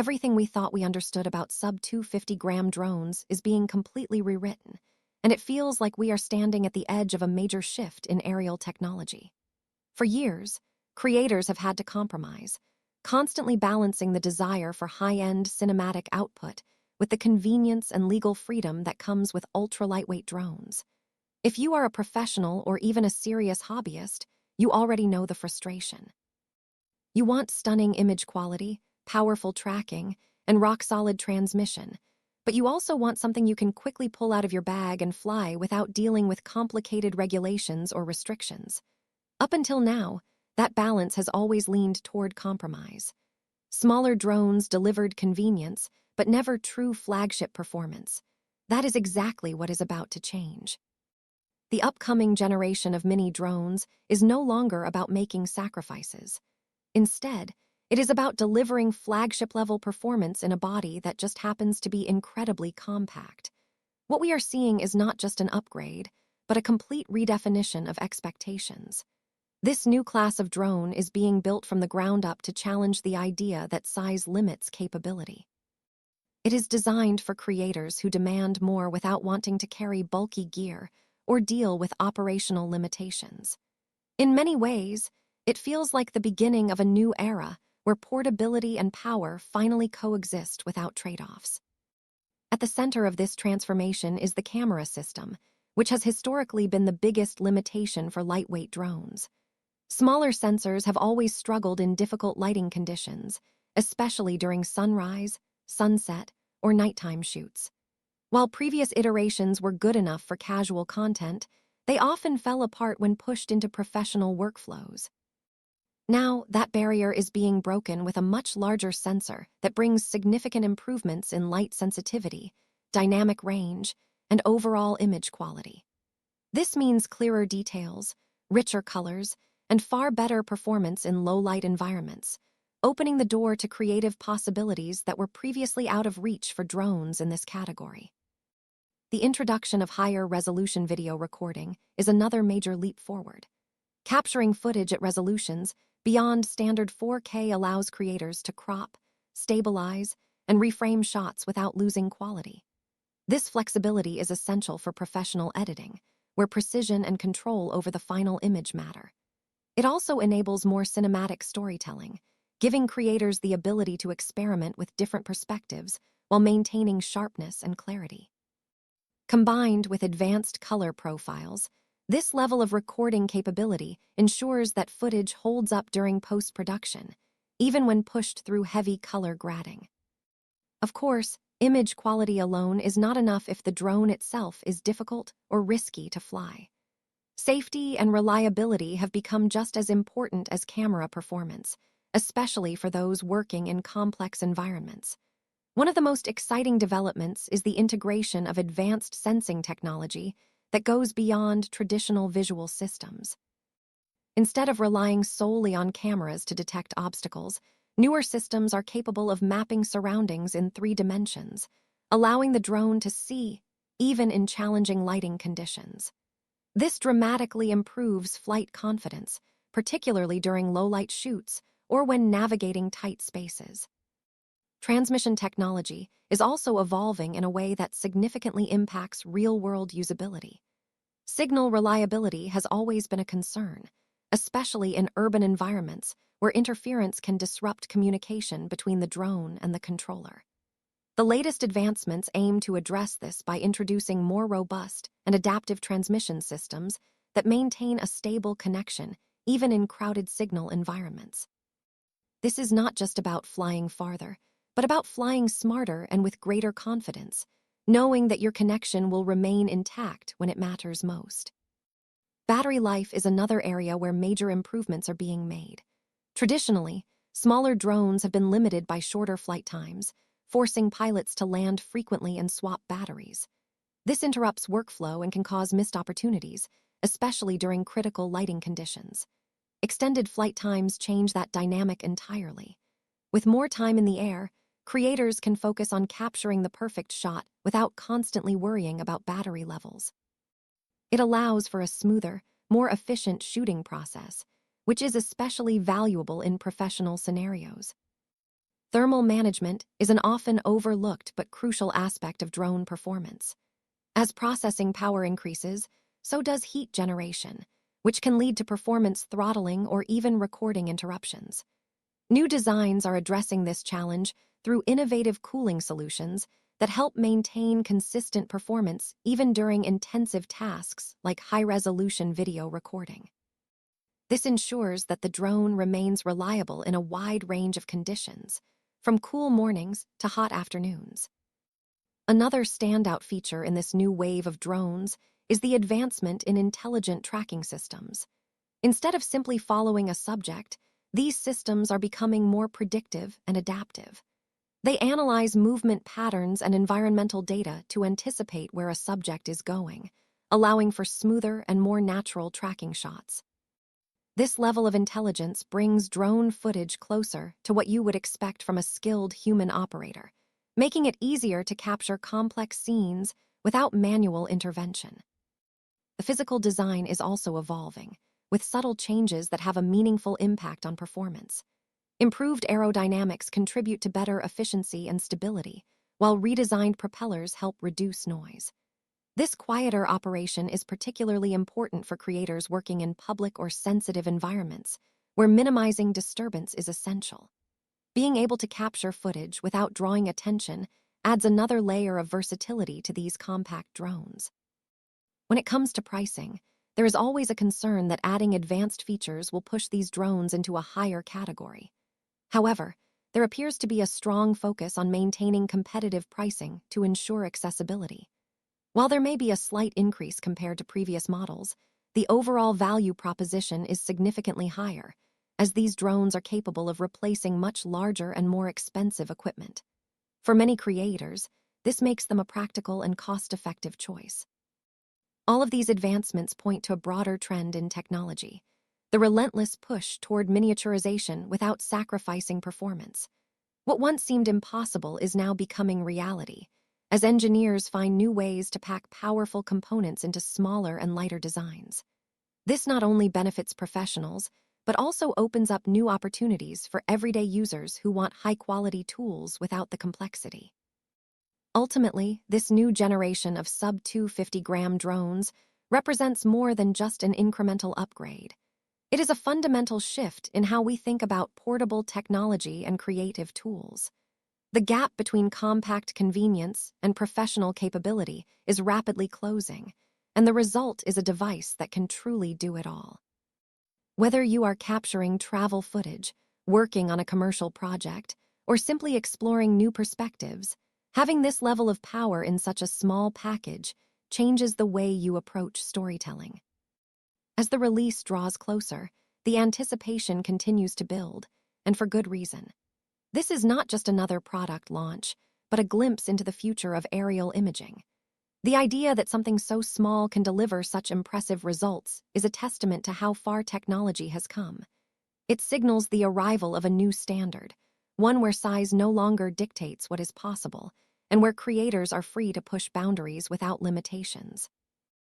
Everything we thought we understood about sub-250-gram drones is being completely rewritten, and it feels like we are standing at the edge of a major shift in aerial technology. For years, creators have had to compromise, constantly balancing the desire for high-end cinematic output with the convenience and legal freedom that comes with ultra-lightweight drones. If you are a professional or even a serious hobbyist, you already know the frustration. You want stunning image quality, powerful tracking, and rock-solid transmission, but you also want something you can quickly pull out of your bag and fly without dealing with complicated regulations or restrictions. Up until now, that balance has always leaned toward compromise. Smaller drones delivered convenience, but never true flagship performance. That is exactly what is about to change. The upcoming generation of mini drones is no longer about making sacrifices. Instead, it is about delivering flagship-level performance in a body that just happens to be incredibly compact. What we are seeing is not just an upgrade, but a complete redefinition of expectations. This new class of drone is being built from the ground up to challenge the idea that size limits capability. It is designed for creators who demand more without wanting to carry bulky gear or deal with operational limitations. In many ways, it feels like the beginning of a new era where portability and power finally coexist without trade-offs. At the center of this transformation is the camera system, which has historically been the biggest limitation for lightweight drones. Smaller sensors have always struggled in difficult lighting conditions, especially during sunrise, sunset, or nighttime shoots. While previous iterations were good enough for casual content, they often fell apart when pushed into professional workflows. Now, that barrier is being broken with a much larger sensor that brings significant improvements in light sensitivity, dynamic range, and overall image quality. This means clearer details, richer colors, and far better performance in low-light environments, opening the door to creative possibilities that were previously out of reach for drones in this category. The introduction of higher-resolution video recording is another major leap forward. Capturing footage at resolutions beyond standard 4K allows creators to crop, stabilize, and reframe shots without losing quality. This flexibility is essential for professional editing, where precision and control over the final image matter. It also enables more cinematic storytelling, giving creators the ability to experiment with different perspectives while maintaining sharpness and clarity. Combined with advanced color profiles, this level of recording capability ensures that footage holds up during post-production, even when pushed through heavy color grading. Of course, image quality alone is not enough if the drone itself is difficult or risky to fly. Safety and reliability have become just as important as camera performance, especially for those working in complex environments. One of the most exciting developments is the integration of advanced sensing technology that goes beyond traditional visual systems. Instead of relying solely on cameras to detect obstacles, newer systems are capable of mapping surroundings in 3 dimensions, allowing the drone to see, even in challenging lighting conditions. This dramatically improves flight confidence, particularly during low-light shoots or when navigating tight spaces. Transmission technology is also evolving in a way that significantly impacts real-world usability. Signal reliability has always been a concern, especially in urban environments where interference can disrupt communication between the drone and the controller. The latest advancements aim to address this by introducing more robust and adaptive transmission systems that maintain a stable connection even in crowded signal environments. This is not just about flying farther, but about flying smarter and with greater confidence, knowing that your connection will remain intact when it matters most. Battery life is another area where major improvements are being made. Traditionally, smaller drones have been limited by shorter flight times, forcing pilots to land frequently and swap batteries. This interrupts workflow and can cause missed opportunities, especially during critical lighting conditions. Extended flight times change that dynamic entirely. With more time in the air, creators can focus on capturing the perfect shot without constantly worrying about battery levels. It allows for a smoother, more efficient shooting process, which is especially valuable in professional scenarios. Thermal management is an often overlooked but crucial aspect of drone performance. As processing power increases, so does heat generation, which can lead to performance throttling or even recording interruptions. New designs are addressing this challenge through innovative cooling solutions that help maintain consistent performance even during intensive tasks like high-resolution video recording. This ensures that the drone remains reliable in a wide range of conditions, from cool mornings to hot afternoons. Another standout feature in this new wave of drones is the advancement in intelligent tracking systems. Instead of simply following a subject, these systems are becoming more predictive and adaptive. They analyze movement patterns and environmental data to anticipate where a subject is going, allowing for smoother and more natural tracking shots. This level of intelligence brings drone footage closer to what you would expect from a skilled human operator, making it easier to capture complex scenes without manual intervention. The physical design is also evolving, with subtle changes that have a meaningful impact on performance. Improved aerodynamics contribute to better efficiency and stability, while redesigned propellers help reduce noise. This quieter operation is particularly important for creators working in public or sensitive environments, where minimizing disturbance is essential. Being able to capture footage without drawing attention adds another layer of versatility to these compact drones. When it comes to pricing, there is always a concern that adding advanced features will push these drones into a higher category. However, there appears to be a strong focus on maintaining competitive pricing to ensure accessibility. While there may be a slight increase compared to previous models, the overall value proposition is significantly higher, as these drones are capable of replacing much larger and more expensive equipment. For many creators, this makes them a practical and cost-effective choice. All of these advancements point to a broader trend in technology: the relentless push toward miniaturization without sacrificing performance. What once seemed impossible is now becoming reality, as engineers find new ways to pack powerful components into smaller and lighter designs. This not only benefits professionals, but also opens up new opportunities for everyday users who want high-quality tools without the complexity. Ultimately, this new generation of sub-250-gram drones represents more than just an incremental upgrade. It is a fundamental shift in how we think about portable technology and creative tools. The gap between compact convenience and professional capability is rapidly closing, and the result is a device that can truly do it all. Whether you are capturing travel footage, working on a commercial project, or simply exploring new perspectives, having this level of power in such a small package changes the way you approach storytelling. As the release draws closer, the anticipation continues to build, and for good reason. This is not just another product launch, but a glimpse into the future of aerial imaging. The idea that something so small can deliver such impressive results is a testament to how far technology has come. It signals the arrival of a new standard, one where size no longer dictates what is possible, and where creators are free to push boundaries without limitations.